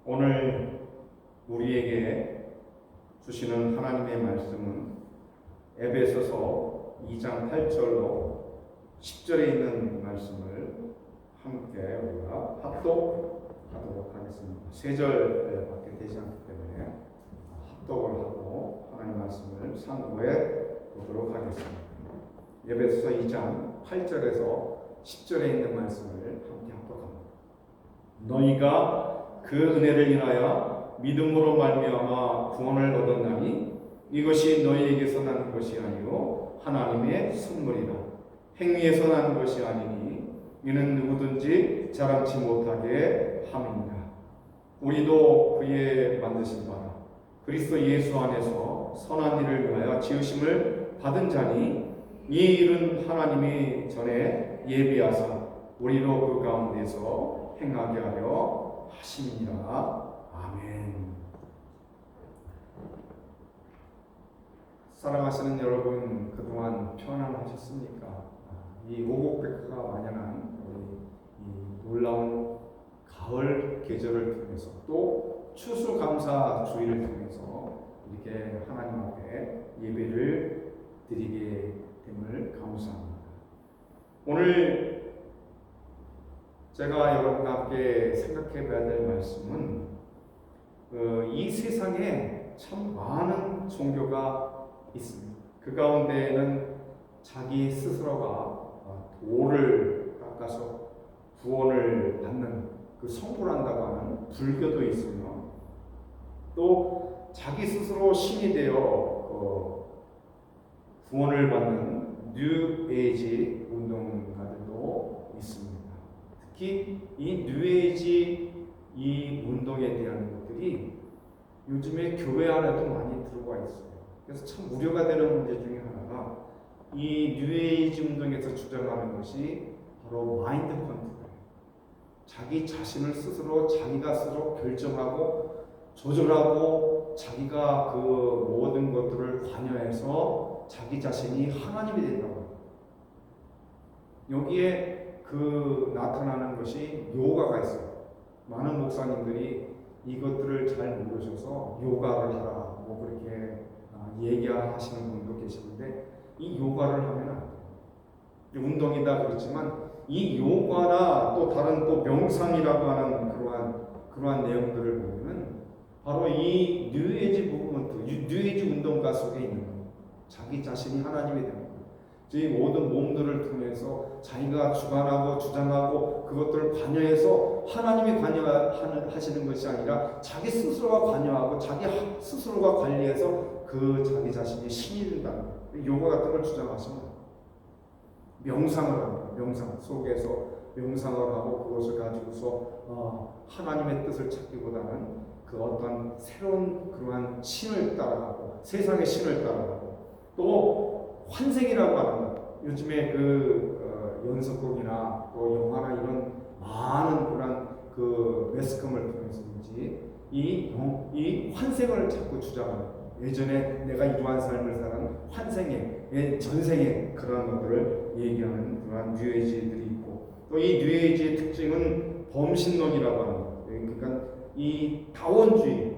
오늘 우리에게 주시는 하나님의 말씀은 에베소서 2장 8절로 10절에 있는 말씀을 함께 우리가 합독하도록 하겠습니다. 3절 밖에 되지 않기 때문에 합독을 하고 하나님 말씀을 상고해 보도록 하겠습니다. 에베소서 2장 8절에서 10절에 있는 말씀을 함께 합독합니다. 너희가 그 은혜를 인하여 믿음으로 말미암아 구원을 얻었나니 이것이 너희에게서 난 것이 아니요 하나님의 선물이라. 행위에서 난 것이 아니니 이는 누구든지 자랑치 못하게 함이니라. 우리도 그의 만드신 바라 그리스도 예수 안에서 선한 일을 위하여 지으심을 받은 자니 이 일은 하나님이 전에 예비하사 우리로 그 가운데서 행하게 하려 하심이니라. 아멘. 사랑하시는 여러분, 그동안 편안하셨습니까? 이 오곡백화가 만연한 이 놀라운 가을 계절을 통해서 또 추수감사주의를 통해서 이렇게 하나님 앞에 예배를 드리게 됨을 감사합니다. 오늘 제가 여러분과 함께 생각해 봐야 될 말씀은 이 세상에 참 많은 종교가 있습니다. 그 가운데에는 자기 스스로가 돌을 깎아서 구원을 받는 그 성불한다고 하는 불교도 있으며 또 자기 스스로 신이 되어 구원을 받는 뉴에이지 운동가들도 있습니다. 특히 이 뉴에이지 이 운동에 대한 것들이 요즘에 교회 안에도 많이 들어와 있어요. 그래서 참 우려가 되는 문제 중에 하나가 이 뉴에이지 운동에서 주장하는 것이 바로 마인드 컨트롤, 자기 자신을 스스로 자기가 스스로 결정하고 조절하고 자기가 그 모든 것들을 관여해서 자기 자신이 하나님이 된다고 합니다. 여기에 나타나는 것이 요가가 있어요. 많은 목사님들이 이것들을 잘 모르셔서 요가를 하라 뭐 그렇게 얘기하시는 분도 계시는데 이 요가를 하면 안 돼요. 운동이다 그렇지만 이 요가나 또 다른 또 명상이라고 하는 그러한 내용들을 보면은 바로 이 뉴에이지 무브먼트, 뉴에이지 운동가 속에 있는 거예요. 자기 자신이 하나님이 되는 거예요. 이 모든 몸들을 통해서 자기가 주관하고 주장하고 그것들을 관여해서 하나님이 관여하시는 것이 아니라 자기 스스로가 관여하고 자기 스스로가 관리해서 그 자기 자신이 신이 된다는 거예요. 요가 같은 걸 주장하시면 명상을 합니다. 명상 속에서 명상을 하고 그것을 가지고서 하나님의 뜻을 찾기보다는 그 어떤 새로운 그러한 신을 따라가고 세상의 신을 따라가고 또 환생이라고 하는 것, 요즘에 연속극이나 또 영화나 이런 많은 그런 매스컴을 통해서인지 이 환생을 자꾸 주장하는, 예전에 내가 이러한 삶을 사는 환생의 전생의 그런 것들을 얘기하는 그러한 뉴에이지들이 있고, 또 이 뉴에이지의 특징은 범신론이라고 하는 것. 그러니까 이 다원주의,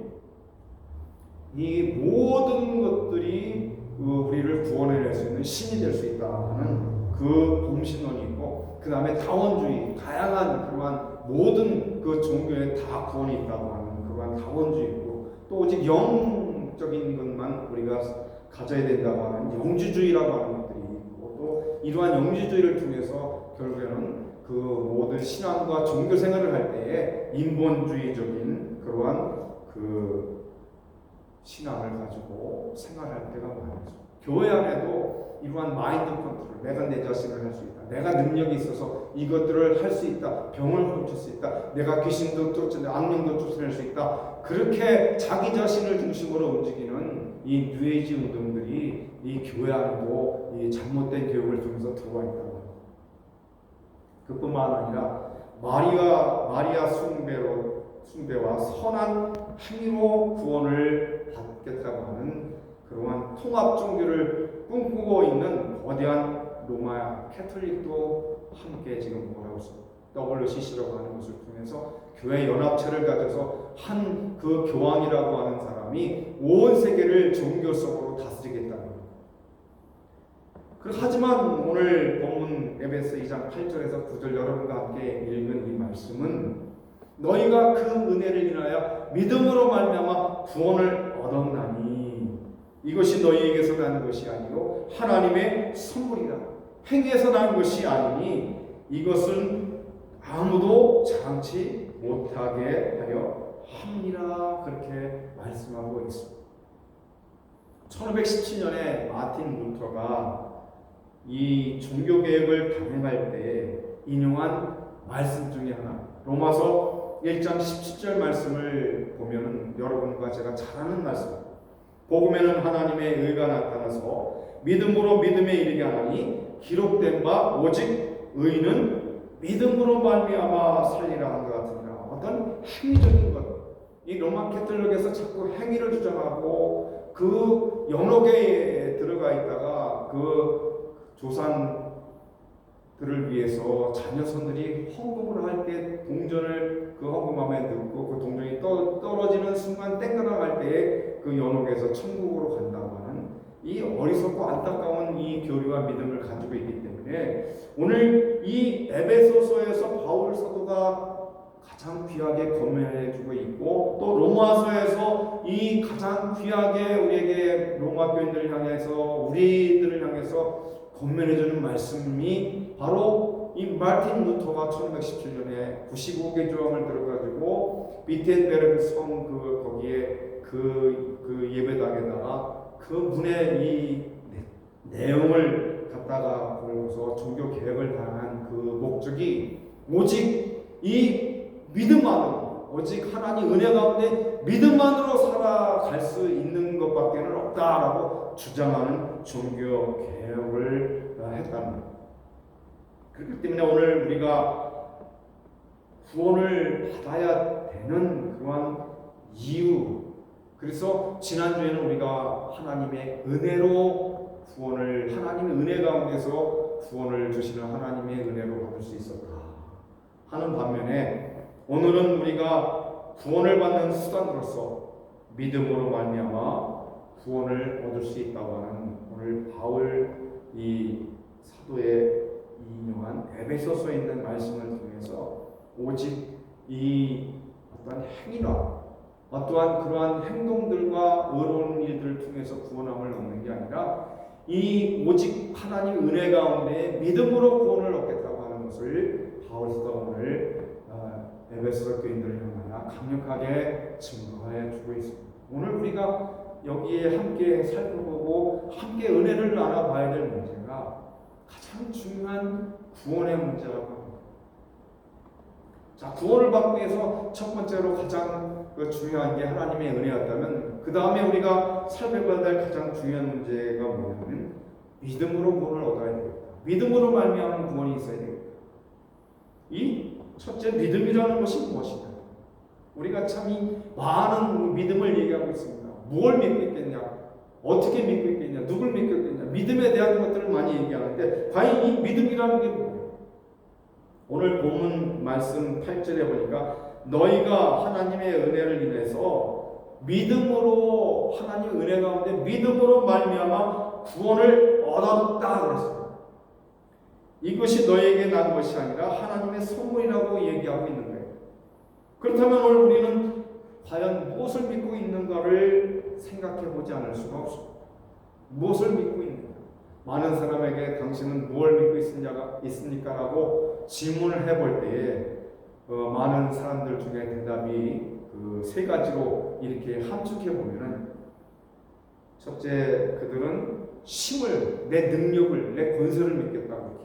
이 모든 것들이 우리를 구원해낼 수 있는 신이 될 수 있다는 그 범신론이 있고, 그 다음에 다원주의, 다양한 그러한 모든 그 종교에 다 구원이 있다고 하는 그러한 다원주의 있고, 또 오직 영적인 것만 우리가 가져야 된다고 하는 영주주의라고 하는 것들이 있고, 또 이러한 영주주의를 통해서 결국에는 그 모든 신앙과 종교 생활을 할 때에 인본주의적인 그러한 그 신앙을 가지고 생활할 때가 많죠. 교회 안에도 이러한 마인드 컨트롤, 내가 내 자신을 할 수 있다, 내가 능력이 있어서 이것들을 할 수 있다, 병을 고칠 수 있다, 내가 귀신도 쫓아내 악령도 쫓아낼 수 있다, 그렇게 자기 자신을 중심으로 움직이는 이 뉴에이지 운동들이 이 교회 안에도 이 잘못된 교육을 통해서 들어와 있다고 합니다. 그뿐만 아니라 마리아 숭배와 선한 행위로 구원을 받겠다고 하는 그러한 통합 종교를 꿈꾸고 있는 거대한 로마 캐톨릭도 함께 지금 뭐라고 WCC라고 하는 것을 통해서 교회 연합체를 가져서 한 그 교황이라고 하는 사람이 온 세계를 종교성으로 다스리겠다는 거예요. 하지만 오늘 본문 에베소 2장 8절에서 9절 여러분과 함께 읽은 이 말씀은 너희가 그 은혜를 인하여 믿음으로 말미암아 구원을 얻었나니 이것이 너희에게서 나는 것이 아니요 하나님의 선물이라. 행위에서 난 것이 아니니 이것은 아무도 자랑치 못하게 하려 함이라. 그렇게 말씀하고 있습니다. 1517년에 마틴 루터가 이 종교개혁을 단행할 때 인용한 말씀 중에 하나, 로마서 1장 17절 말씀을 보면 여러분과 제가 잘 아는 말씀, 복음에는 하나님의 의가 나타나서 믿음으로 믿음에 이르게 하나니 기록된 바 오직 의는 믿음으로 말미암아 살리라 한 것 같으니라. 어떤 행위적인 것, 이 로마 캐톨릭에서 자꾸 행위를 주장하고 그 연옥에 들어가 있다가 그 조상들을 위해서 자녀손들이 헌금을 할 때 동전을 그 헌금함에 넣고 그 동전이 떨어지는 순간 땡겨나갈 때에 그 연옥에서 천국으로 간다고 하는 이 어리석고 안타까운 이 교리와 믿음을 가지고 있기 때문에 오늘 이 에베소서에서 바울 사도가 가장 귀하게 권면해주고 있고 또 로마서에서 이 가장 귀하게 우리에게 로마 교인들을 향해서 우리들을 향해서 권면해주는 말씀이 바로 이 마틴 루터가 1517년에 95개 조항을 들어가지고 비텐베르그 성 거기에 그 예배당에다가 그 문의 이 내용을 갖다가 보면서 종교 개혁을 당한 그 목적이 오직 이 믿음만으로, 오직 하나님 은혜 가운데 믿음만으로 살아갈 수 있는 것밖에는 없다라고 주장하는 종교 개혁을 했답니다. 그렇기 때문에 오늘 우리가 구원을 받아야 되는 그러한 이유, 그래서 지난주에는 우리가 하나님의 은혜로 구원을, 하나님의 은혜 가운데서 구원을 주시는 하나님의 은혜로 받을 수 있었다 하는 반면에 오늘은 우리가 구원을 받는 수단으로서 믿음으로 말미암아 구원을 얻을 수 있다고 하는 오늘 바울 이 사도의 인용한 에베소서에 있는 말씀을 통해서 오직 이 어떠한 행위나 어떠한 그러한 행동들과 의로운 일들을 통해서 구원함을 얻는 게 아니라 이 오직 하나님 은혜 가운데 믿음으로 구원을 얻겠다고 하는 것을 바울 사도가 오늘 에베소 교인들을 향하여 강력하게 증거해 주고 있습니다. 오늘 우리가 여기에 함께 살펴보고 함께 은혜를 나눠봐야 될 문제가 가장 중요한 구원의 문제라고 합니다. 자, 구원을 받기 위해서 첫 번째로 가장 중요한 게 하나님의 은혜였다면 그 다음에 우리가 살펴봐야 될 가장 중요한 문제가 뭐냐면 믿음으로 구원을 얻어야 되겠다. 믿음으로 말미암은 구원이 있어야 되겠다. 이 첫째 믿음이라는 것이 무엇이냐? 우리가 참 이 많은 믿음을 얘기하고 있습니다. 뭘 믿고 있겠냐? 어떻게 믿고 있겠냐? 누굴 믿고 있겠냐? 믿음에 대한 것들을 많이 얘기하는데 과연 이 믿음이라는 게 뭐예요? 오늘 본문 말씀 8절에 보니까 너희가 하나님의 은혜를 인해서 믿음으로 하나님의 은혜 가운데 믿음으로 말미암아 구원을 얻었다 그랬어요. 이것이 너희에게 난 것이 아니라 하나님의 선물이라고 얘기하고 있는 거예요. 그렇다면 오늘 우리는 과연 무엇을 믿고 있는가를 생각해 보지 않을 수가 없습니다. 무엇을 믿고 있는가? 많은 사람에게 당신은 무엇을 믿고 있습니까? 라고 질문을 해볼 때에 많은 사람들 중에 대답이 그 세 가지로 이렇게 함축해 보면은 첫째, 그들은 힘을, 내 능력을, 내 권세를 믿겠다고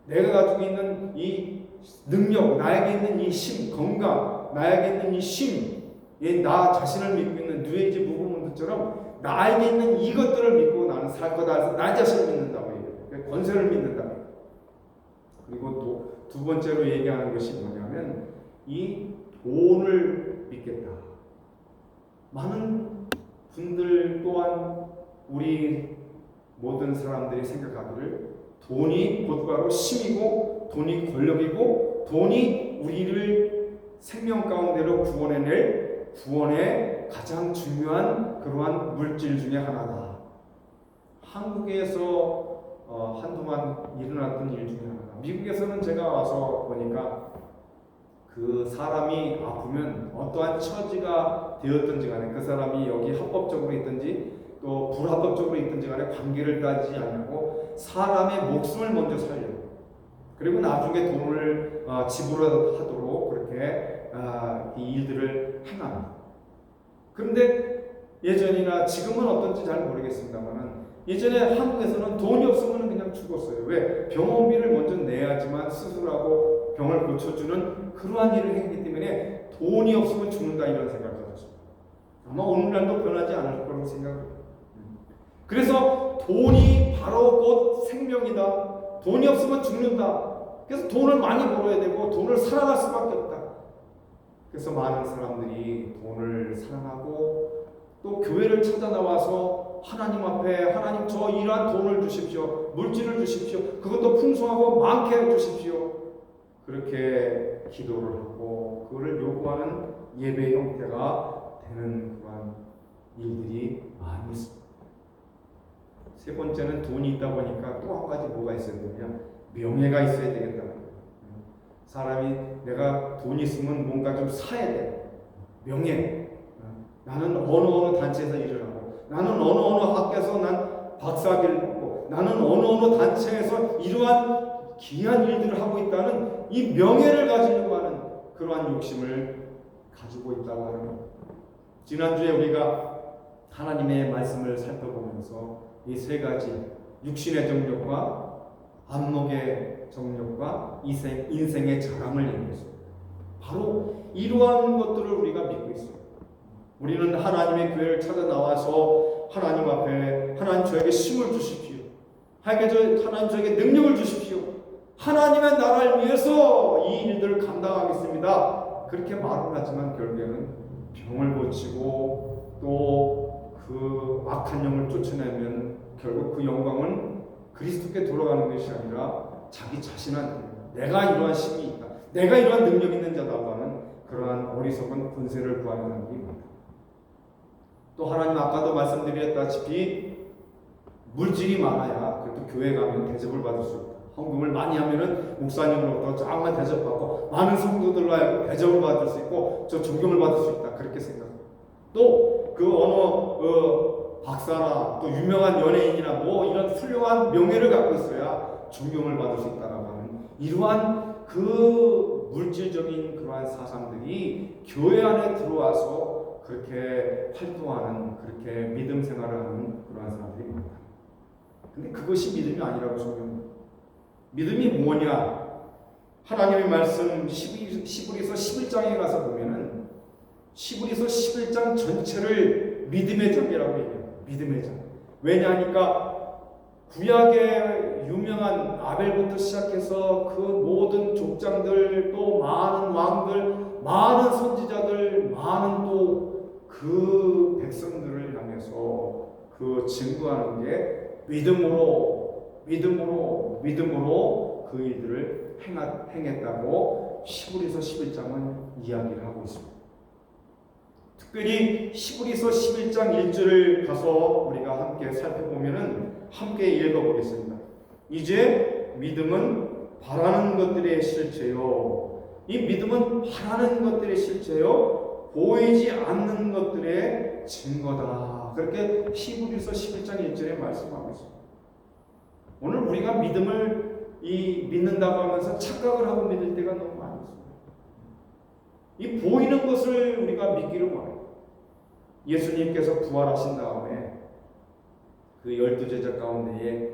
이렇게 내가 가지고 있는 이 능력, 나에게 있는 이 힘, 건강, 나에게 있는 이 힘, 나 자신을 믿고 있는 뉴에이지 무브먼트처럼 나에게 있는 이것들을 믿고 나는 살 거다 해서 나 자신을 믿는다고 얘기해요. 권세를 믿는다. 그리고 또 두 번째로 얘기하는 것이 뭐냐면 이 돈을 믿겠다. 많은 분들 또한 우리 모든 사람들이 생각하기를 돈이 곧바로 힘이고 돈이 권력이고 그리고 돈이 우리를 생명 가운데로 구원해낼 구원의 가장 중요한 그러한 물질 중에 하나다. 한국에서 한동안 일어났던 일 중에 하나다. 미국에서는 제가 와서 보니까 그 사람이 아프면 어떠한 처지가 되었든지 간에 그 사람이 여기 합법적으로 있든지 또 불합법적으로 있든지 간에 관계를 따지지 않고 사람의 목숨을 먼저 살려고, 그리고 나중에 돈을 지불하도록 그렇게 이 일들을 행합니다. 그런데 예전이나 지금은 어떤지 잘 모르겠습니다만 예전에 한국에서는 돈이 없으면 그냥 죽었어요. 왜? 병원비를 먼저 내야지만 수술하고 병을 고쳐주는 그러한 일을 했기 때문에 돈이 없으면 죽는다 이런 생각을 가졌습니다. 아마 오늘날도 변하지 않을 거라고 생각합니다. 그래서 돈이 바로 곧 생명이다. 돈이 없으면 죽는다. 그래서 돈을 많이 벌어야 되고 돈을 사랑할 수밖에 없다. 그래서 많은 사람들이 돈을 사랑하고 또 교회를 찾아 나와서 하나님 앞에 하나님 저 이러한 돈을 주십시오. 물질을 주십시오. 그것도 풍성하고 많게 해주십시오. 그렇게 기도를 하고 그거를 요구하는 예배 형태가 되는 그런 일들이 많이 있습니다. 세 번째는 돈이 있다 보니까 또 한 가지 뭐가 있어야 되냐? 명예가 있어야 되겠다. 사람이 내가 돈이 있으면 뭔가 좀 사야 돼. 명예. 나는 어느 단체에서 일을 하고, 나는 어느 학교에서 난 박사학위를 받고, 나는 어느 단체에서 이러한 귀한 일들을 하고 있다는 이 명예를 가지려고 하는 그러한 욕심을 가지고 있다고 하는 것. 지난주에 우리가 하나님의 말씀을 살펴보면서 이 세 가지 육신의 정욕과 안목의 정욕과 인생의 자랑을 얘기했습니다. 바로 이러한 것들을 우리가 믿고 있습니다. 우리는 하나님의 교회를 찾아 나와서 하나님 앞에 하나님 저에게 힘을 주십시오. 하나님 저에게 능력을 주십시오. 하나님의 나라를 위해서 이 일들을 감당하겠습니다. 그렇게 말을 하지만 결국에는 병을 고치고 또 그 악한 영을 쫓아내면 결국 그 영광은 그리스도께 돌아가는 것이 아니라 자기 자신한테 내가 이러한 힘이 있다. 내가 이러한 능력이 있는 자다고 하는 그러한 어리석은 권세를 구하는 사람입니다. 또 하나님 아까도 말씀드렸다시피 물질이 많아야 그래도 교회 가면 대접을 받을 수 있다. 헌금을 많이 하면은 목사님으로부터 정말 대접받고 많은 성도들로 하여금 대접을 받을 수 있고 저 존경을 받을 수 있다. 그렇게 생각합니다. 또 그 어느 박사나 또 유명한 연예인이나 뭐 이런 훌륭한 명예를 갖고 있어야 존경을 받을 수 있다라고 하는 이러한 그 물질적인 그러한 사상들이 교회 안에 들어와서 그렇게 활동하는 그렇게 믿음 생활을 하는 그러한 사람들이 많다. 근데 그것이 믿음이 아니라고 생각합니다. 믿음이 뭐냐? 하나님의 말씀 시브리서 11장에 가서 보면은 시브리서 11장 전체를 믿음의 장이라고 얘기해요. 믿음의 장. 왜냐하니까 구약의 유명한 아벨부터 시작해서 그 모든 족장들 또 많은 왕들 많은 선지자들 많은 또 그 백성들을 향해서 그 증거하는 게 믿음으로 그 일들을 행했다고 시브리서 11장은 이야기를 하고 있습니다. 특별히 시브리서 11장 1절을 가서 우리가 함께 살펴보면은 함께 읽어보겠습니다. 이제 믿음은 바라는 것들의 실체요. 이 믿음은 바라는 것들의 실체요. 보이지 않는 것들의 증거다. 그렇게 시브리서 11장 1절에 말씀하고 있습니다. 오늘 우리가 믿음을 믿는다고 하면서 착각을 하고 믿을 때가 너무 많이 있습니다. 이 보이는 것을 우리가 믿기를 원해요. 예수님께서 부활하신 다음에 그 12제자 가운데에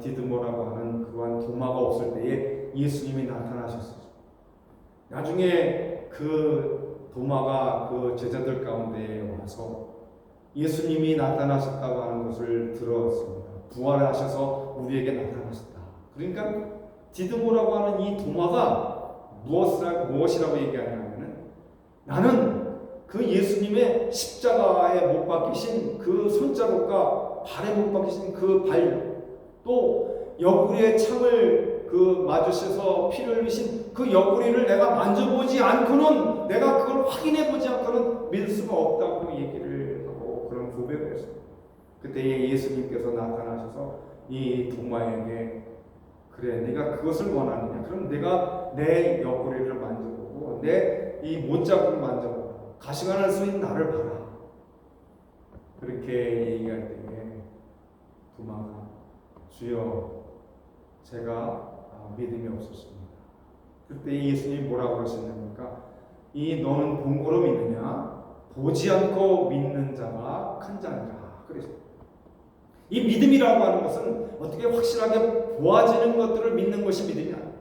디드모라고 하는 그러한 도마가 없을 때에 예수님이 나타나셨어요. 나중에 그 도마가 그 제자들 가운데에 와서 예수님이 나타나셨다고 하는 것을 들었습니다. 부활하셔서 우리에게 나타나셨다. 그러니까 디드모라고 하는 이 도마가 무엇이라고 얘기하냐면 나는 그 예수님의 십자가에 못 박히신 그 손자국과 발에 못 박히신 그 발, 또 옆구리에 창을 그 맞으셔서 피를 흘리신 그 옆구리를 내가 만져보지 않고는, 내가 그걸 확인해보지 않고는 믿을 수가 없다고 얘기를 하고 그런 고백을 했어요. 그때 예수님께서 나타나셔서 이 동마에게, 그래 네가 그것을 원하느냐? 그럼 내가 내 옆구리를 만져보고 내 이 못자국을 만져보고 가시가 날 수 있는 나를 봐라. 그렇게 얘기할 때에 도마가, 주여 제가 믿음이 없었습니다. 그때 예수님이 뭐라고 그러셨습니까? 이 너는 본고로 믿느냐? 보지 않고 믿는 자가 큰 자니라. 그래서 이 믿음이라고 하는 것은 어떻게 확실하게 보아지는 것들을 믿는 것이 믿음이 아니에요.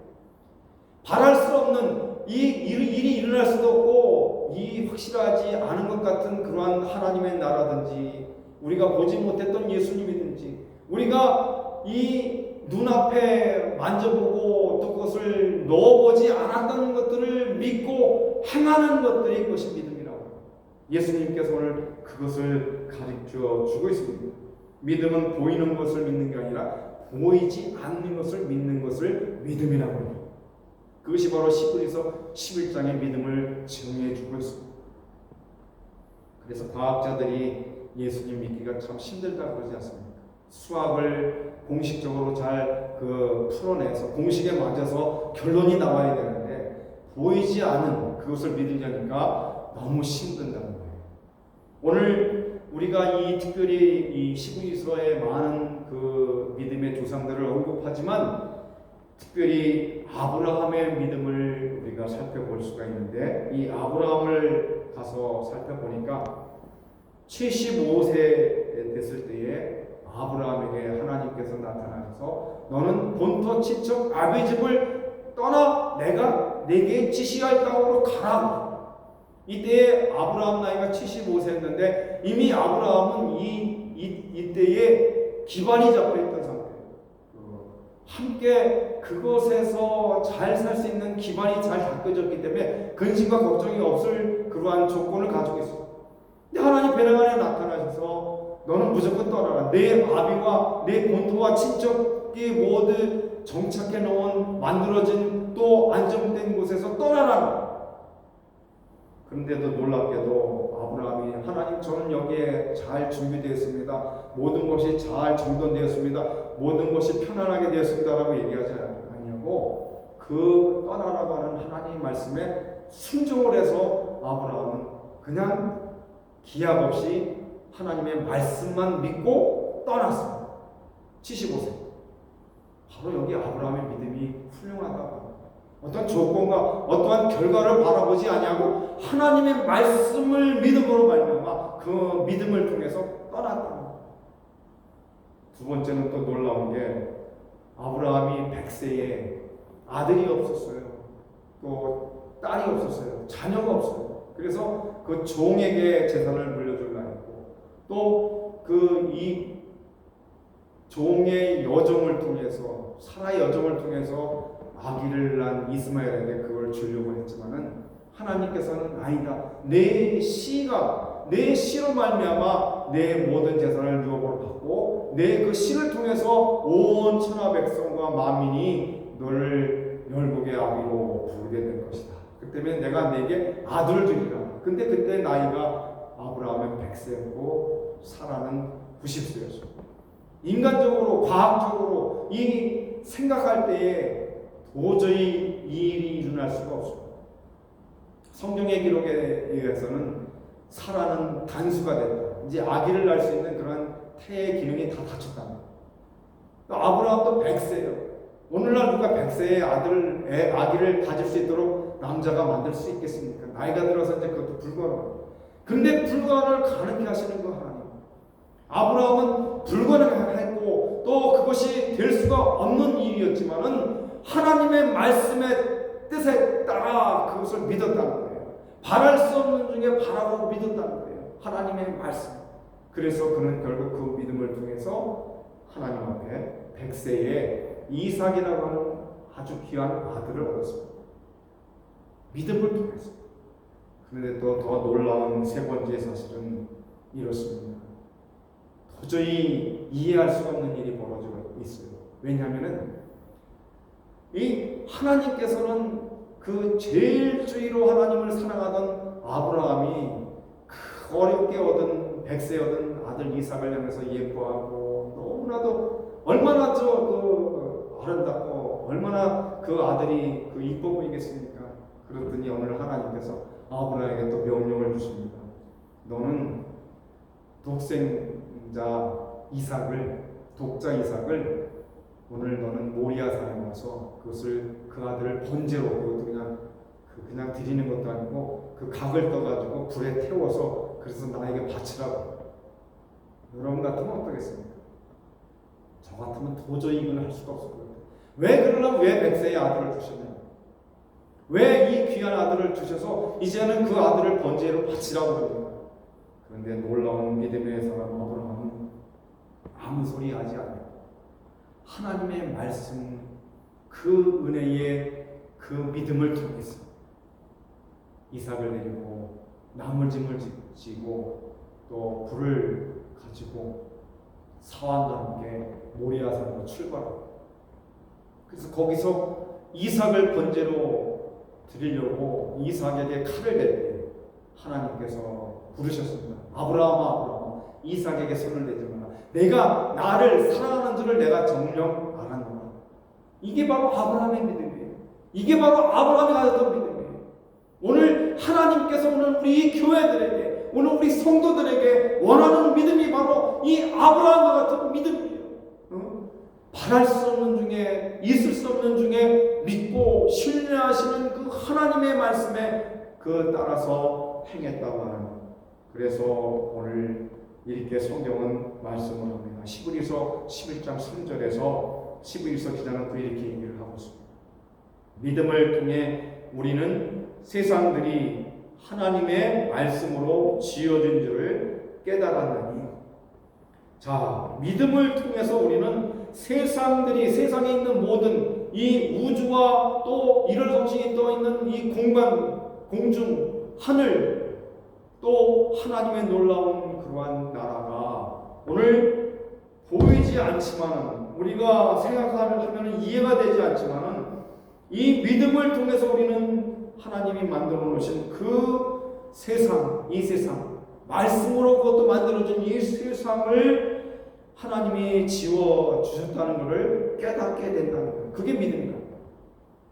바랄 수 없는 이 일이 일어날 수도 없고 이 확실하지 않은 것 같은 그러한 하나님의 나라든지 우리가 보지 못했던 예수님이든지 우리가 이 눈앞에 만져보고 또 그것을 넣어보지 않았던 것들을 믿고 행하는 것들이 그것이 믿음이라고 예수님께서 오늘 그것을 가르쳐 주고 있습니다. 믿음은 보이는 것을 믿는 게 아니라 보이지 않는 것을 믿는 것을 믿음이라고 해요. 그것이 바로 히브리서 11장의 믿음을 증명해 주고 있습니다. 그래서 과학자들이 예수님 믿기가 참 힘들다고 그러지 않습니까? 수학을 공식적으로 잘 풀어내서 공식에 맞아서 결론이 나와야 되는데 보이지 않은 그것을 믿으려니까 너무 힘든다는 거예요. 오늘 우리가 특별히 이 히브리서의 많은 그 믿음의 조상들을 언급하지만 특별히 아브라함의 믿음을 우리가 살펴볼 수가 있는데 이 아브라함을 가서 살펴보니까 75세 됐을 때에 아브라함에게 하나님께서 나타나셔서 너는 본토 친척 아비 집을 떠나 내가 내게 지시할 땅으로 가라. 이때에 아브라함 나이가 75세였는데 이미 아브라함은 이때에 기반이 잡혀있던 상태예요. 함께 그것에서 잘 살 수 있는 기반이 잘 닦여졌기 때문에 근심과 걱정이 없을 그러한 조건을 가지고 있어요. 근데 하나님 베레간에 나타나셔서 너는 무조건 떠나라. 내 아비와 내 본토와 친척이 모두 정착해 놓은 만들어진 또 안정된 곳에서 떠나라. 그런데도 놀랍게도 아브라함이 하나님 저는 여기에 잘 준비되었습니다. 모든 것이 잘 정돈되었습니다. 모든 것이 편안하게 되었습니다라고 얘기하지 않냐고 그 떠나라고 하는 하나님의 말씀에 순종을 해서 아브라함은 그냥 기약 없이 하나님의 말씀만 믿고 떠났습니다. 75세. 바로 여기 아브라함의 믿음이 훌륭하다고. 어떤 조건과 어떠한 결과를 바라보지 아니하고 하나님의 말씀을 믿음으로 말미암아 그 믿음을 통해서 떠났다. 두 번째는 또 놀라운 게 아브라함이 100세에 아들이 없었어요. 또 딸이 없었어요. 자녀가 없어요. 그래서 그 종에게 재산을 물려주려 했고 또 이 종의 여정을 통해서 사라의 여정을 통해서 아기를 낳은 이스마엘에게 그걸 주려고 했지만은 하나님께서는 아니다. 내 씨로 말미암아 내 모든 재산을 유업으로 받고 내 그 씨를 통해서 온 천하 백성과 만민이 너를 열국의 아비로 부르게 될 것이다. 그 때문에 내가 네게 아들을 주리라. 근데 그때 나이가 아브라함은 100세였고 사라는 90세였습니다. 인간적으로 과학적으로 이 생각할 때에 도저히 이 일이 일어날 수가 없습니다. 성경의 기록에 의해서는 사라는 단수가 됐다. 이제 아기를 낳을 수 있는 그런 태의 기능이 다 갖췄다. 아브라함도 100세예요. 오늘날 누가 100세에 아기를 가질 수 있도록 남자가 만들 수 있겠습니까? 나이가 들어서 이제 그것도 불가능합니다. 그런데 불가능을 가능케 하시는 거 하나님. 아브라함은 불가능했고 또 그것이 될 수가 없는 일이었지만은 하나님의 말씀의 뜻에 따라 그것을 믿었다는 거예요. 바랄 수 없는 중에 바라고 믿었다는 거예요. 하나님의 말씀. 그래서 그는 결국 그 믿음을 통해서 하나님 앞에 100세에 이삭이라고 하는 아주 귀한 아들을 얻었습니다. 믿음을 통해서. 그런데 또 더 놀라운 세 번째 사실은 이렇습니다. 도저히 이해할 수 없는 일이 벌어지고 있어요. 왜냐하면은 이 하나님께서는 그 제일주의로 하나님을 사랑하던 아브라함이 그 어렵게 얻은 백세 얻은 아들 이삭을 향해서 예뻐하고 너무나도 얼마나 아름답고 얼마나 그 아들이 그 이뻐 보이겠습니까? 그랬더니 오늘 하나님께서 아브라함에게 또 명령을 주십니다. 너는 독자 이삭을 오늘 너는 모리아 산에 와서 그 아들을 번제로, 그것도 그냥 드리는 것도 아니고 그 각을 떠가지고 불에 태워서 그래서 나에게 바치라고. 여러분 같으면 어떠겠습니까? 저 같으면 도저히 이건 할 수가 없을 것 같아요. 왜 백세의 아들을 주셨냐? 왜 이 귀한 아들을 주셔서 이제는 그 아들을 번제로 바치라고 그럽니까? 그런데 놀라운 믿음의 사람 아브라함은 아무 소리 하지 않아요. 하나님의 말씀, 그 은혜의 그 믿음을 통해서 이삭을 내리고 나물짐을 지고 또 불을 가지고 사환과 함께 모리아산으로 출발하고, 그래서 거기서 이삭을 번제로 드리려고 이삭에게 칼을 댈 때 하나님께서 부르셨습니다. 아브라함아, 이삭에게 손을 내지 마라. 내가 나를 사랑하는 줄을 내가 정녕 알았노라. 이게 바로 아브라함의 믿음이에요. 이게 바로 아브라함이 가졌던 믿음이에요. 오늘 하나님께서 오늘 우리 교회들에게, 오늘 우리 성도들에게 원하는 믿음이 바로 이 아브라함과 같은 믿음이에요. 바랄 수 없는 중에, 있을 수 없는 중에 믿고 신뢰하시는 그 하나님의 말씀에 따라서 행했다고 하는. 그래서 오늘 이렇게 성경은 말씀을 합니다. 히브리서 11장 3절에서 히브리서 기자는 이렇게 얘기를 하고 있습니다. 믿음을 통해 우리는 세상들이 하나님의 말씀으로 지어진 줄을 깨달았나니. 자, 믿음을 통해서 우리는 세상에 있는 모든 이 우주와 또 이럴 정신이 떠 있는 이 공간, 공중, 하늘, 또 하나님의 놀라운 그러한 나라가 오늘 보이지 않지만, 우리가 생각하면 이해가 되지 않지만, 이 믿음을 통해서 우리는 하나님이 만들어 놓으신 그 세상, 이 세상, 말씀으로 그것도 만들어진 이 세상을 하나님이 지어 주셨다는 것을 깨닫게 된다는 거예요. 그게 믿음이다.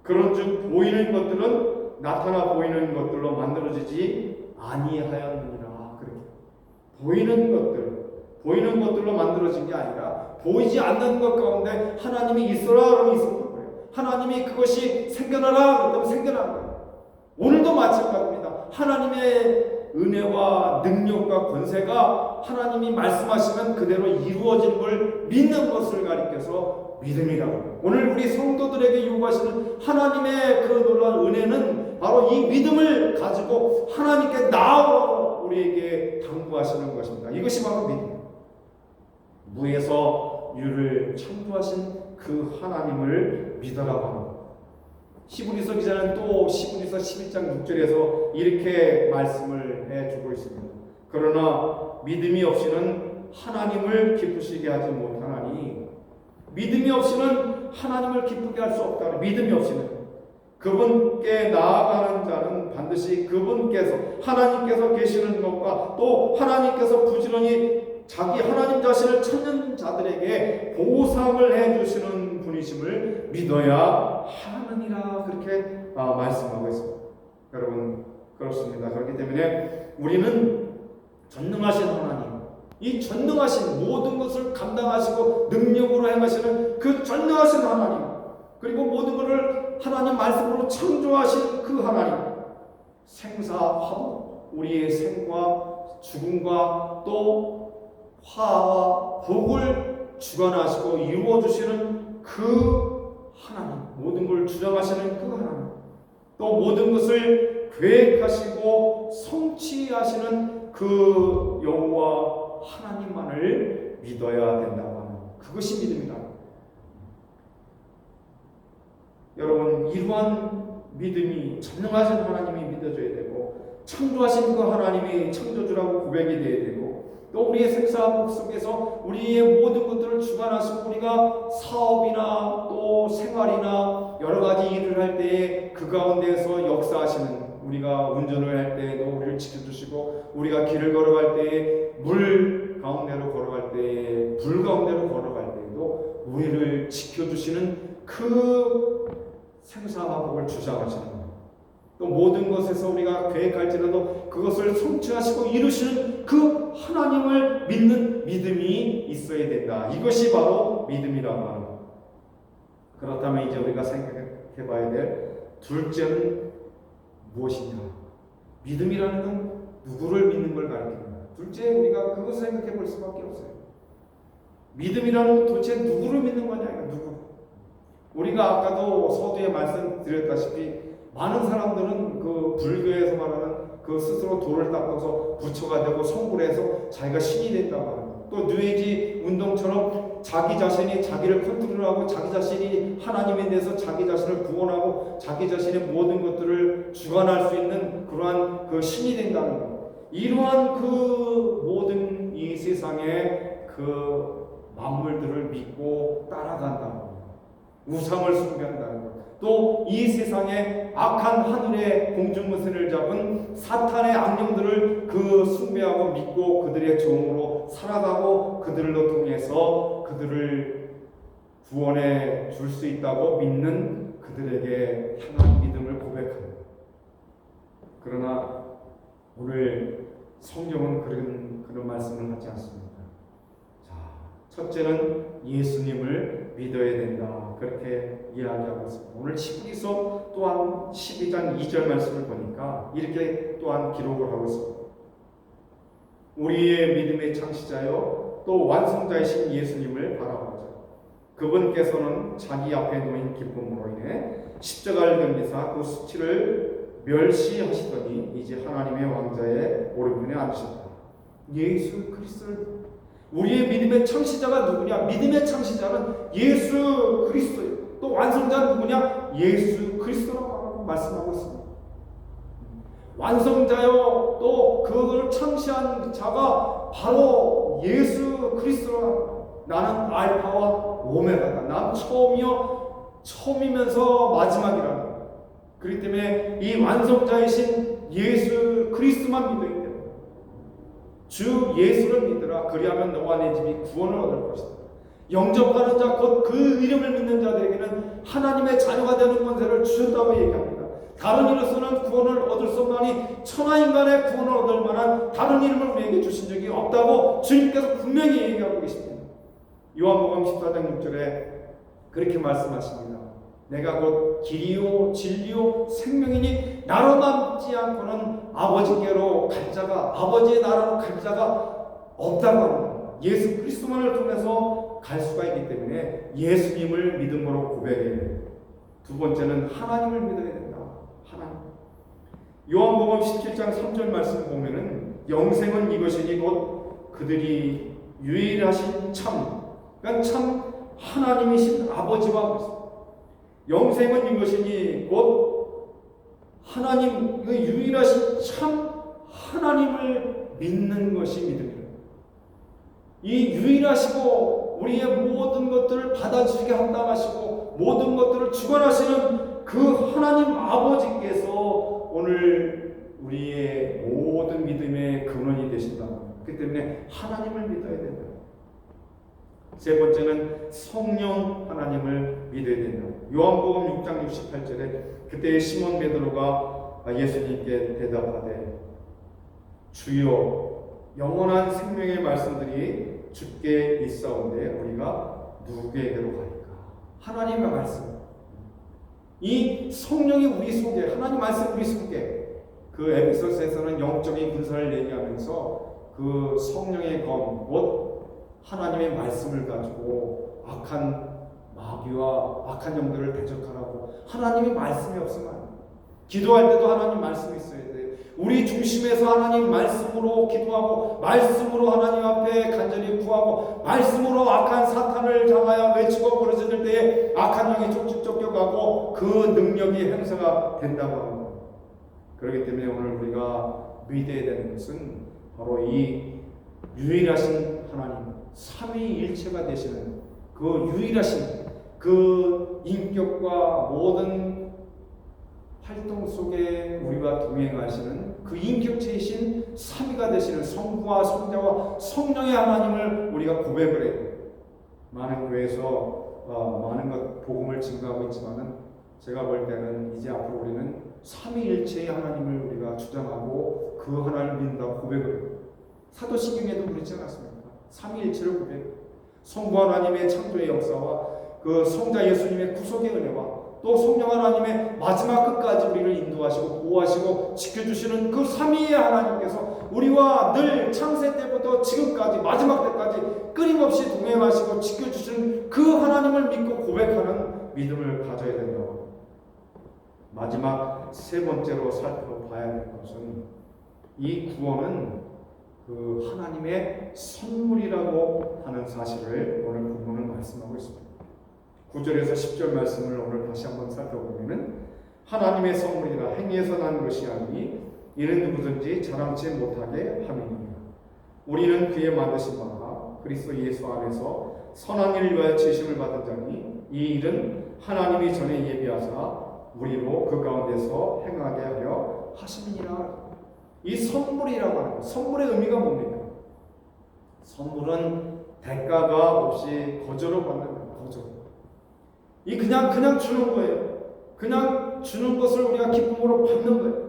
그런즉 보이는 것들은 나타나 보이는 것들로 만들어지지 아니하였느니라. 그렇게 보이는 것들로 만들어진 게 아니라 보이지 않는 것 가운데 하나님이 있어라 그러면 있었던 거예요. 하나님이 그것이 생겨나라 그러면 생겨난 거예요. 오늘도 마찬가지입니다. 하나님의 은혜와 능력과 권세가 하나님이 말씀하시면 그대로 이루어지는 걸 믿는 것을 가리켜서 믿음이라고. 오늘 우리 성도들에게 요구하시는 하나님의 그 놀라운 은혜는 바로 이 믿음을 가지고 하나님께 나아오라고 우리에게 당부하시는 것입니다. 이것이 바로 믿음. 무에서 유를 창조하신 그 하나님을 믿어라고 합니다. 히브리서 기자는 또 히브리서 11장 6절에서 이렇게 말씀을 해주고 있습니다. 그러나 믿음이 없이는 하나님을 기쁘시게 하지 못하나니. 믿음이 없이는 하나님을 기쁘게 할 수 없다. 믿음이 없이는 그분께 나아가는 자는 반드시 그분께서, 하나님께서 계시는 것과 또 하나님께서 부지런히 자기 하나님 자신을 찾는 자들에게 보상을 해주시는 분이심을 믿어야 하느니라. 그렇게 말씀하고 있습니다. 여러분, 그렇습니다. 그렇기 때문에 우리는 전능하신 하나님, 이 전능하신 모든 것을 감당하시고 능력으로 행하시는 그 전능하신 하나님, 그리고 모든 것을 하나님 말씀으로 창조하신 그 하나님, 생사화복, 우리의 생과 죽음과 또 화와 복을 주관하시고 이루어주시는 그 하나님, 모든 걸 주장하시는 그 하나님, 또 모든 것을 계획하시고 성취하시는 그 여호와 하나님만을 믿어야 된다고 하는, 그것이 믿음이다. 여러분, 이러한 믿음이 전능하신 하나님이 믿어져야 되고, 창조하신 그 하나님이 창조주라고 고백이 되어야 되고, 또 우리의 생사복 속에서 우리의 모든 것들을 주관하시고 우리가 사업이나 또 생활이나 여러 가지 일을 할 때에 그 가운데에서 역사하시는, 우리가 운전을 할 때에도 우리를 지켜주시고 우리가 길을 걸어갈 때에 물 가운데로 걸어갈 때에 불 가운데로 걸어갈 때에도 우리를 지켜주시는 그 생사복을 주장하시는 것. 또 모든 것에서 우리가 계획할지라도 그것을 성취하시고 이루시는 그 하나님을 믿는 믿음이 있어야 된다. 이것이 바로 믿음이라고 하는 것. 그렇다면 이제 우리가 생각해 봐야 될 둘째는 무엇이냐? 믿음이라는 건 누구를 믿는 걸 가리킵니다. 둘째, 우리가 그것을 생각해 볼 수밖에 없어요. 믿음이라는 건 도대체 누구를 믿는 거냐? 누구? 우리가 아까도 서두에 말씀드렸다시피 많은 사람들은 그 불교에서 말하는 그 스스로 돌을 닦아서 부처가 되고 성불을 해서 자기가 신이 됐다고 합니다. 또 뉴에이지 운동처럼 자기 자신이 자기를 컨트롤하고 자기 자신이 하나님에 대해서 자기 자신을 구원하고 자기 자신의 모든 것들을 주관할 수 있는 그러한 그 신이 된다는 것. 이러한 그 모든 이 세상의 그 만물들을 믿고 따라간다는 것. 우상을 숭배한다는 것. 또 이 세상의 악한 하늘의 공중무쇠를 잡은 사탄의 악령들을 그 숭배하고 믿고 그들의 종으로 살아가고 그들로 통해서 그들을 구원해 줄 수 있다고 믿는 그들에게 향한 믿음을 고백합니다. 그러나 오늘 성경은 그런 말씀을 하지 않습니다. 자, 첫째는 예수님을 믿어야 된다. 그렇게 이야기하고 있습니다. 오늘 히브리서 또한 12장 2절 말씀을 보니까 이렇게 또한 기록을 하고 있습니다. 우리의 믿음의 창시자요 또 완성자이신 예수님을 바라보자. 그분께서는 자기 앞에 놓인 기쁨으로 인해 십자가를 견디사 그 수치를 멸시하시더니 이제 하나님의 왕자의 오른편에 앉으셨다. 예수 그리스도를, 우리의 믿음의 창시자가 누구냐? 믿음의 창시자는 예수 그리스도예요. 또 완성자는 누구냐? 예수 그리스도라고 말씀하고 있습니다. 완성자요 또 그걸 창시한 자가 바로 예수 그리스도라. 나는 알파와 오메가다. 난 처음이면서 마지막이라는 거예요. 그렇기 때문에 이 완성자이신 예수 그리스도만 믿어야 돼요. 주 예수를 믿으라. 그리하면 너와 내 집이 구원을 얻을 것이다. 영접하는 자 곧 그 이름을 믿는 자들에게는 하나님의 자녀가 되는 권세를 주셨다고 얘기합니다. 다른 이로서는 구원을 얻을 수 없나니 천하인간의 구원을 얻을 만한 다른 이름을 우리에게 주신 적이 없다고 주님께서 분명히 얘기하고 계십니다. 요한복음 14장 6절에 그렇게 말씀하십니다. 내가 곧 길이요 진리요 생명이니 나로 남지 않고는 아버지께로 갈 자가, 아버지의 나라로 갈 자가 없다고 합니다. 예수 그리스도만을 통해서 갈 수가 있기 때문에 예수님을 믿음으로 고백해야 돼요. 두 번째는 하나님을 믿어야 된다. 하나님. 요한복음 17장 3절 말씀 보면은 영생은 이것이니 곧 그들이 유일하신 참, 그러니까 참 하나님이신 아버지와 같습니다. 영생은 이것이니 곧 하나님, 그 유일하신 참 하나님을 믿는 것이 믿음입니다. 이 유일하시고 우리의 모든 것들을 받아주시게 합당하시고 모든 것들을 주관하시는 그 하나님 아버지께서 오늘 우리의 모든 믿음의 근원이 되신다. 그렇기 때문에 하나님을 믿어야 된다. 세 번째는 성령 하나님을 믿어야 된다. 요한복음 6장 68절에 그때 시몬 베드로가 예수님께 대답하되 주여 영원한 생명의 말씀들이 주께 있사온데 우리가 누구에게로 가리까? 하나님의 말씀. 이 성령이 우리 속에, 하나님 말씀 우리 속에, 그 에베소서에서는 영적인 군사를 얘기하면서 그 성령의 검, 곧 하나님의 말씀을 가지고 악한 마귀와 악한 영들을 대적하라고. 하나님의 말씀이 없으면 안 돼요. 기도할 때도 하나님 말씀이 있어야 돼요. 우리 중심에서 하나님 말씀으로 기도하고 말씀으로 하나님 앞에 간절히 구하고 말씀으로 악한 사탄을 향하여 외치고 부르짖을 때에 악한 영이 쫓겨가고 그 능력이 행사가 된다고 합니다. 그렇기 때문에 오늘 우리가 믿어야 되는 것은 바로 이 유일하신 하나님, 삼위일체가 되시는 그 유일하신 그 인격과 모든 활동 속에 우리와 동행하시는 그 인격체이신 삼위가 되시는 성부와 성자와 성령의 하나님을 우리가 고백을 해요. 많은 교회에서 많은 것 복음을 증거하고 있지만은 제가 볼 때는 이제 앞으로 우리는 삼위일체의 하나님을 우리가 주장하고 그 하나님을 믿는다고 고백을 해요. 사도신경에도 그렇지 않았습니까? 삼위일체를 고백해요. 성부 하나님의 창조의 역사와 그 성자 예수님의 구속의 은혜와 또 성령 하나님의 마지막 끝까지 우리를 인도하시고 보호하시고 지켜주시는 그 삼위의 하나님께서 우리와 늘 창세 때부터 지금까지 마지막 때까지 끊임없이 동행하시고 지켜주시는 그 하나님을 믿고 고백하는 믿음을 가져야 된다고. 마지막 세 번째로 살펴봐야 될 것은 이 구원은 그 하나님의 선물이라고 하는 사실을 오늘 본문은 말씀하고 있습니다. 9절에서 10절 말씀을 오늘 다시 한번 살펴보면은 하나님의 선물이라 행위에서 난 것이 아니니 이는 누구든지 자랑치 못하게 함이니라. 우리는 그의 만드신 바가 그리스도 예수 안에서 선한 일을 위하여 지으심을 받은 자니 이 일은 하나님이 전에 예비하사 우리로 그 가운데서 행하게 하려 하심이니라. 이 선물이라고 하는 것, 선물의 의미가 뭡니까? 선물은 대가가 없이 거저로 받는 거예요. 거저. 이 그냥 주는 거예요. 그냥 주는 것을 우리가 기쁨으로 받는 거예요.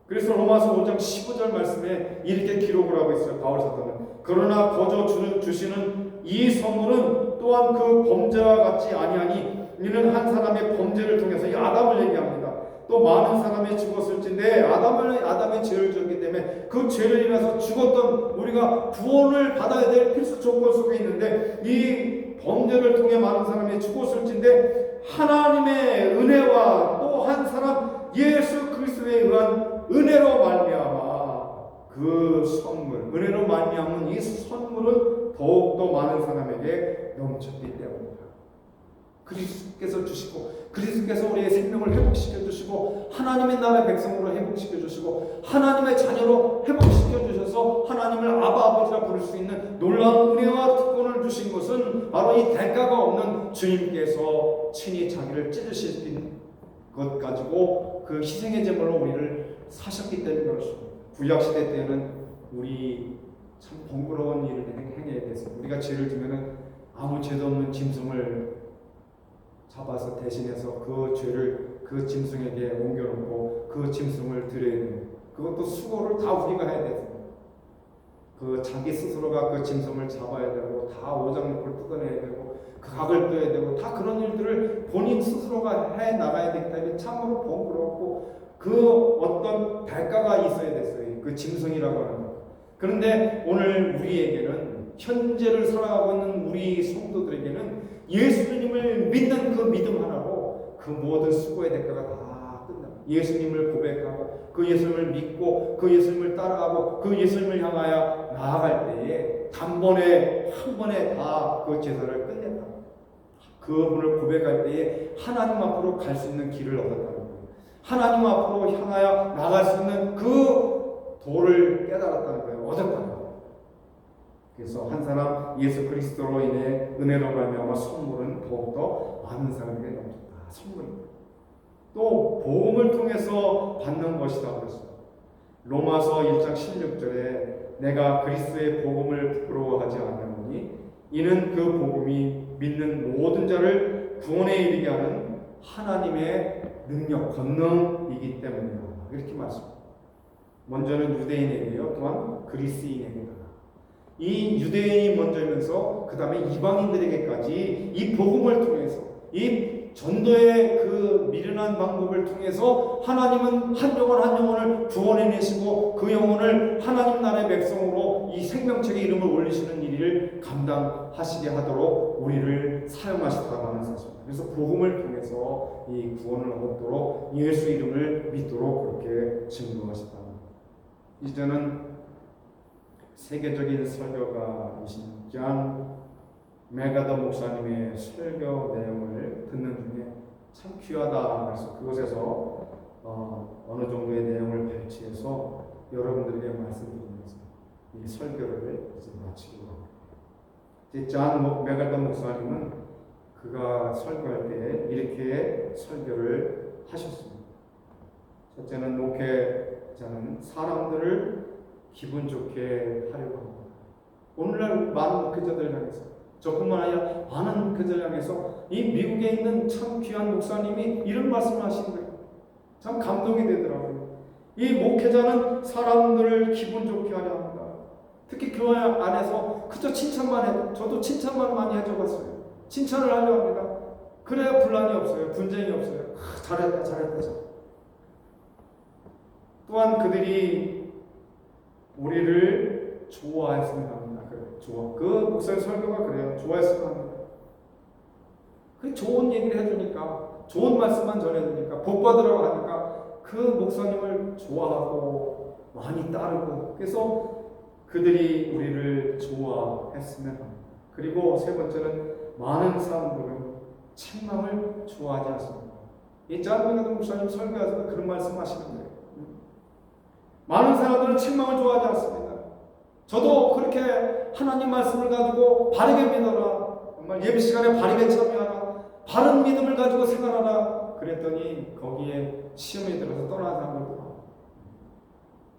그래서 로마서 5장 15절 말씀에 이렇게 기록을 하고 있어요. 바울 사도는 그러나 거저 주시는 이 선물은 또한 그 범죄와 같지 아니하니 이는 한 사람의 범죄를 통해서 이 아담을 얘기합니다. 또 많은 사람이 죽었을진데 아담의 죄를 지었기 때문에 그 죄를 인해서 죽었던 우리가 구원을 받아야 될 필수 조건 속에 있는데 이 범죄를 통해 많은 사람이 죽었을진데 하나님의 은혜와 또 한 사람 예수 그리스도에 의한 은혜로 말미암아 그 선물, 은혜로 말미암은 이 선물은 더욱더 많은 사람에게 넘쳤기 때문입니다. 그리스도께서 주시고 그리스도께서 우리의 생명을 회복시켜 주시고 하나님의 나라의 백성으로 회복시켜 주시고 하나님의 자녀로 회복시켜 주셔서 하나님을 아바 아버지라 부를 수 있는 놀라운 은혜와 특권을 주신 것은 바로 이 대가가 없는 주님께서 친히 자기를 찢으신 것 가지고 그 희생의 제물로 우리를 사셨기 때문에 그렇습니다. 구약시대 때는 우리 참 번거로운 일을 행해야 됐어요. 우리가 죄를 지면은 아무 죄도 없는 짐승을 잡아서 대신해서 그 죄를 그 짐승에게 옮겨놓고 그 짐승을 드려야 돼요. 그것도 수고를 다 우리가 해야 돼요. 그 자기 스스로가 그 짐승을 잡아야 되고 다 오장육부를 뜯어내야 되고 그 각을 떠야 되고 다 그런 일들을 본인 스스로가 해 나가야 되기 때문에 참으로 번거롭고 그 어떤 대가가 있어야 됐어요. 그 짐승이라고 하는 것. 그런데 오늘 우리에게는 현재를 살아가고 있는 우리 성도들에게는 예수님을 믿는 그 믿음 하나로 그 모든 수고의 대가가 다 끝납니다. 예수님을 고백하고 그 예수님을 믿고 그 예수님을 따라가고 그 예수님을 향하여 나아갈 때에 단번에 한 번에 다 그 제사를 끝냈다. 그분을 고백할 때에 하나님 앞으로 갈 수 있는 길을 얻었다는 거예요. 하나님 앞으로 향하여 나갈 수 있는 그 도를 깨달았다는 거예요. 얻었다는 거예요. 그래서 한 사람 예수 그리스도로 인해 은혜로 말미암아 선물은 더욱더 많은 사람에게 넘쳤다. 선물입니다. 또 복음을 통해서 받는 것이다 그랬어요. 로마서 1장 16절에 내가 그리스도의 복음을 부끄러워하지 않으니 이는 그 복음이 믿는 모든 자를 구원에 이르게 하는 하나님의 능력, 권능이기 때문이다. 이렇게 말씀합니다. 먼저는 유대인에게요. 또한 그리스인에게다. 이 유대인이 먼저면서 그 다음에 이방인들에게까지 이 복음을 통해서 이 전도의 그 미련한 방법을 통해서 하나님은 한 영혼을 구원해내시고 그 영혼을 하나님 나라의 백성으로 이 생명책의 이름을 올리시는 일을 감당하시게 하도록 우리를 사용하셨다고 하는 사실입니다. 그래서 복음을 통해서 이 구원을 얻도록 예수 이름을 믿도록 그렇게 증거하셨다. 이제는 세계적인 설교가이신 존 메가더 목사님의 설교 내용을 듣는 중에 참 귀하다. 그래서 그곳에서 어느 정도의 내용을 배치해서 여러분들에게 말씀드리겠습니다. 이 설교를 이제 마치고 이제 존 메갈던 목사님은 그가 설교할 때 이렇게 설교를 하셨습니다. 첫째는 목회자는 사람들을 기분 좋게 하려고 합니다. 오늘날 많은 목회자들 향해서, 저뿐만 아니라 많은 목회자를 향해서 이 미국에 있는 참 귀한 목사님이 이런 말씀을 하시는 거예요. 참 감동이 되더라고요. 이 목회자는 사람들을 기분 좋게 하려 합니다. 특히 교회 안에서 그저 칭찬만 해도, 저도 칭찬만 많이 해줘봤어요. 칭찬을 하려 합니다. 그래야 분란이 없어요. 분쟁이 없어요. 잘했다, 잘했다. 또한 그들이 우리를 좋아했으면 합니다. 좋아. 그 목사의 설교가 그래요. 좋아했으면 합니다. 그 좋은 얘기를 해주니까, 좋은 말씀만 전해주니까, 복받으라고 하니까 그 목사님을 좋아하고 많이 따르고, 그래서 그들이 우리를 좋아했으면 합니다. 그리고 세 번째는 많은 사람들은 책망을 좋아하지 않습니다. 이 존 메갈던 목사님 설교하면서 그런 말씀하시는 거예요. 많은 사람들은 책망을 좋아하지 않습니다. 저도 그렇게 하나님 말씀을 가지고 바르게 믿어라, 정말 예배 시간에 바르게 참여하라, 바른 믿음을 가지고 생활하라 그랬더니 거기에 시험이 들어서 떠나는 사람들도 많아요.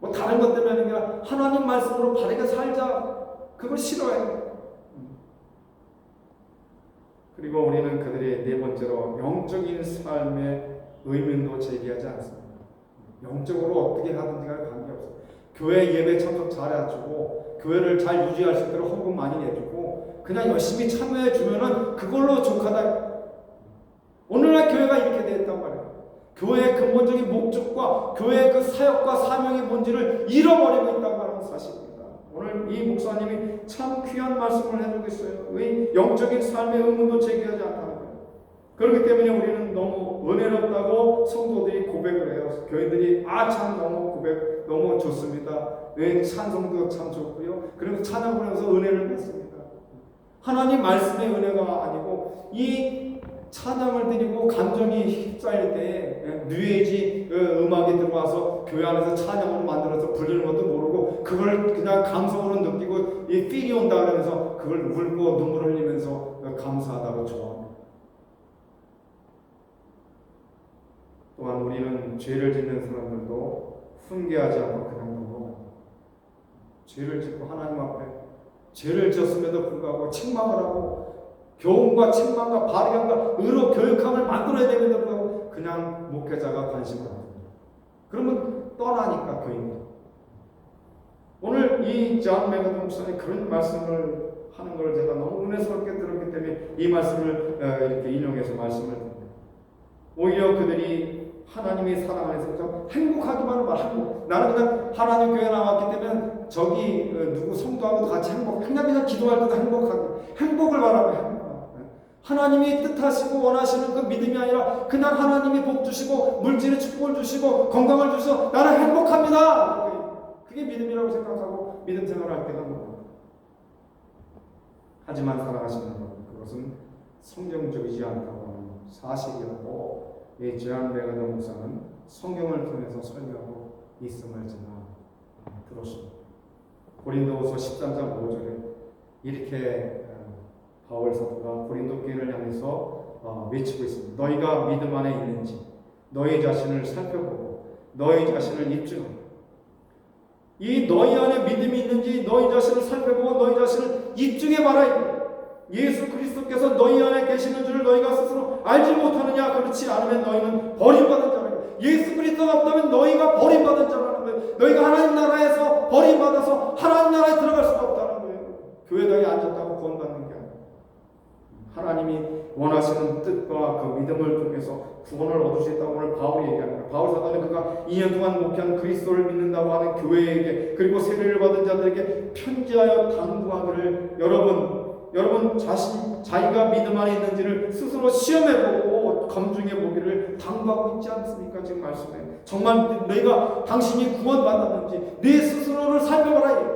뭐 다른 것 때문에 아니라 하나님 말씀으로 바르게 살자, 그걸 싫어해요. 그리고 우리는 그들의 네 번째로 영적인 삶의 의문도 제기하지 않습니다. 영적으로 어떻게 하든지가 관계없어요. 교회 예배 참석 잘해주고 교회를 잘 유지할 수 있도록 헌금 많이 내주고 그냥 열심히 참여해 주면은 그걸로 족하다. 오늘날 교회가 이렇게 되어 있단 말이에요. 교회의 근본적인 목적과 교회의 그 사역과 사명의 본질을 잃어버리고 있다고 하는 사실입니다. 오늘 이 목사님이 참 귀한 말씀을 해주고 있어요. 의 영적인 삶의 의문도 제기하지 않다는 거예요. 그렇기 때문에 우리는 너무 은혜롭다고 성도들이 고백을 해요. 교인들이 참 너무 좋습니다. 찬송도 참 좋고요. 그래서 찬양 부르면서 은혜를 받습니다. 하나님 말씀의 은혜가 아니고 이 찬양을 드리고 감정이 휩싸일 때에 뉴에이지 음악이 들어와서 교회 안에서 찬양을 만들어서 부르는 것도 모르고 그걸 그냥 감성으로 느끼고 이 필이 온다 그러면서 그걸 울고 눈물을 흘리면서 감사하다고 좋아합니다. 또한 우리는 죄를 짓는 사람들도 훈계하지 않고 그냥 넘어갑니다. 죄를 짓고 하나님 앞에 죄를 지었음에도 불구하고 책망을 하고 교훈과 책망과 발견과 의로 교육함을 만들어야 됨에도 불구하고 그냥 목회자가 관심을 안 합니다. 그러면 떠나니까 교인들. 오늘 이 존 메갈던 목사님 그런 말씀을 하는 걸 제가 너무 은혜스럽게 들었기 때문에 이 말씀을 이렇게 인용해서 말씀을 드립니다. 오히려 그들이 하나님의 사랑 안에서 행복하기만 말 행복. 나는 그냥 하나님 교회 나왔기 때문에 저기 누구 성도하고도 같이 그냥 기도할 때도 행복을 바라고 하나님이 뜻하시고 원하시는 그 믿음이 아니라 그냥 하나님이 복 주시고 물질의 축복을 주시고 건강을 주셔서 나는 행복합니다. 그게 믿음이라고 생각하고 믿음 생활을 할 때가 뭐예요? 하지만 살아가시는 것 그것은 성경적이지 않다고 하는 사실이라고 이 존 메갈던 목사는 성경을 통해서 설명하고 있음을 제가 들었습니다. 고린도후서 13장 5절에 이렇게 바울 사도가 고린도 교회를 향해서 외치고 있습니다. 너희가 믿음 안에 있는지 너희 자신을 살펴보고 너희 자신을 입증하라. 이 너희 안에 믿음이 있는지 너희 자신을 살펴보고 너희 자신을 입증해봐라. 예수 그리스도께서 너희 안에 계시는 줄 너희가 스스로 알지 못하느냐? 그렇지 않으면 너희는 버림받은 자라는 거예요. 예수 그리스도가 없다면 너희가 버림받은 자라는 거예요. 너희가 하나님 나라에서 버림받아서 하나님 나라에 들어갈 수가 없다는 거예요. 교회당에 앉았다고 구원받는 게 아니에요. 하나님이 원하시는 뜻과 그 믿음을 통해서 구원을 얻을 수 있다고 오늘 바울이 얘기합니다. 바울 사도는 그가 2년 동안 목회한 그리스도를 믿는다고 하는 교회에게 그리고 세례를 받은 자들에게 편지하여 당부하기를 여러분 자기가 믿음 안에 있는지를 스스로 시험해보고 검증해보기를 당부하고 있지 않습니까? 지금 말씀에 정말 너희가 당신이 구원받았는지 네 스스로를 살펴봐라.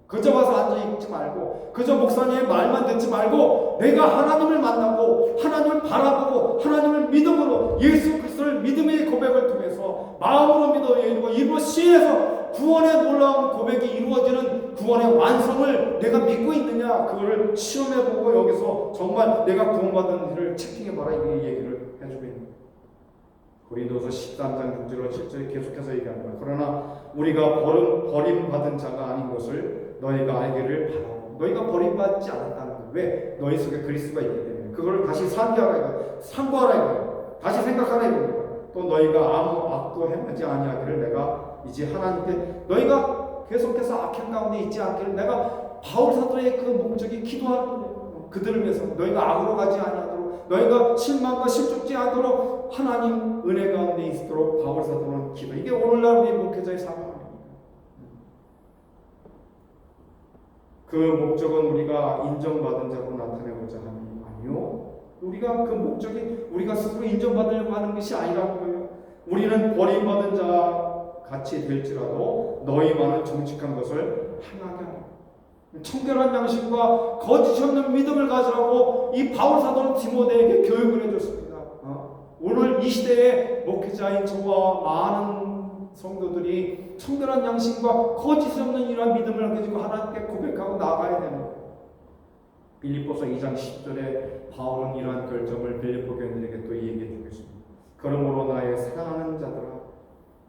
그저 와서 앉아있지 말고 그저 목사님의 말만 듣지 말고 내가 하나님을 만나고 하나님을 바라보고 하나님을 믿음으로 예수 그리스도를 믿음의 고백을 통해서 마음으로 믿어 이루고 입으로 시해서 구원의 놀라운 고백이 이루어지는 구원의 완성을 내가 믿고 있느냐, 그거를 시험해보고 여기서 정말 내가 구원받은 일을 체킹해봐라, 이 얘기를 해주고 있는 거예요. 고린도서 13장 6절로 7절에 계속해서 얘기합니다. 그러나 우리가 버림받은 자가 아닌 것을 너희가 알기를 바라고. 너희가 버림받지 않았다는 거예요. 왜? 너희 속에 그리스도가 있기 때문에. 그걸 다시 상기하라 이거예요. 상고하라 이거예요. 다시 생각하라 이거예요. 또 너희가 아무 악도 행하지 아니하기를 내가 이제 하나님께, 너희가 계속해서 악행 가운데 있지 않기를 내가 바울 사도의 그 목적이 기도하는 거예요. 그들을 위해서 너희가 악으로 가지 아니하도록, 너희가 실망과 실족지 않도록 하나님 은혜 가운데 있도록 바울 사도는 기도. 이게 오늘날 우리 목회자의 사명입니다. 그 목적은 우리가 인정받은 자로 나타내고자 하는 아니요, 우리가 그 목적이 우리가 스스로 인정받으려고 하는 것이 아니라는 거예요. 우리는 버림받은 자 같이 될지라도 너희만은 정직한 것을 행하게 하라. 청결한 양심과 거짓 없는 믿음을 가지라고 이 바울 사도는 디모데에게 교육을 해줬습니다. 오늘 이 시대에 목회자인 저와 많은 성도들이 청결한 양심과 거짓 없는 이러한 믿음을 가지고 하나님께 고백하고 나아가야 되는 거예요. 빌립보서 2장 10절에 바울은 이러한 결정을 빌립보 교인들에게 또 얘기해 주고 있습니다. 그러므로 나의 사랑하는 자들아,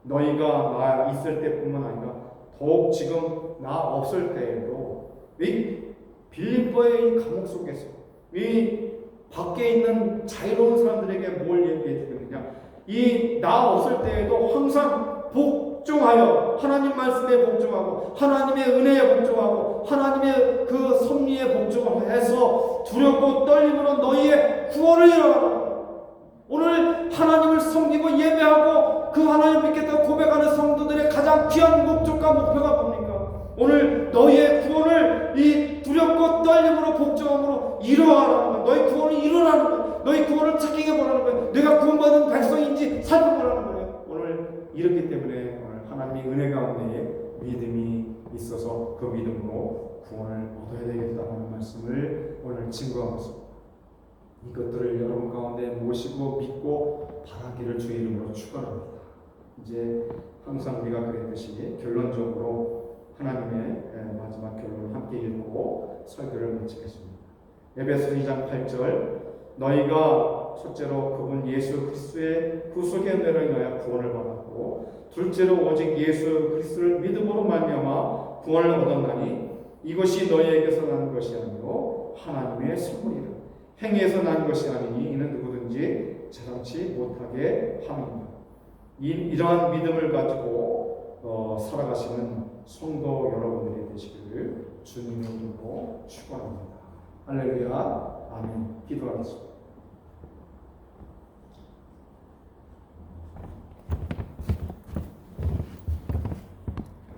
너희가 나 있을 때뿐만 아니라 더욱 지금 나 없을 때에도 이 빌립보의 이 감옥 속에서 이 밖에 있는 자유로운 사람들에게 뭘 얘기해 주고 있느냐, 이 나 없을 때에도 항상 복종하여 하나님 말씀에 복종하고 하나님의 은혜에 복종하고 하나님의 그 섭리에 복종을 해서 두렵고 떨림으로 너희의 구원을 이루어라. 오늘 하나님을 섬기고 예배하고 그 하나님 믿겠다고 고백하는 성도들의 가장 귀한 목적과 목표가 뭡니까? 오늘 너희의 구원을 이 두렵고 떨림으로 복종함으로 이루어가라는 거예요. 너희 구원을 이루라는 거예요. 너희 구원을 체킹해보라는 거예요. 내가 구원받은 백성인지 살펴보라는 거예요. 오늘 이렇기 때문에 오늘 하나님의 은혜 가운데 믿음이 있어서 그 믿음으로 구원을 얻어야 되겠다는 말씀을 오늘 증거하고 있습니다. 이것들을 여러분 가운데 모시고 믿고 바라기를 주의 이름으로 축원합니다. 이제 항상 우리가 그랬듯이 결론적으로 하나님의 마지막 결론을 함께 읽고 설교를 마치겠습니다. 에베소 2장 8절, 너희가 첫째로 그분 예수 그리스도의 구속의 은혜로 인하여 구원을 받았고, 둘째로 오직 예수 그리스도를 믿음으로 말미암아 구원을 얻었나니 이것이 너희에게서 난 것이 아니요 하나님의 선물이라. 행위에서 난 것이 아니니 이는 누구든지 자랑치 못하게 함입니다. 이러한 믿음을 가지고 살아가시는 성도 여러분들이 되시기를 주님의 이름으로 축원합니다. 할렐루야, 아멘. 기도하겠습니다.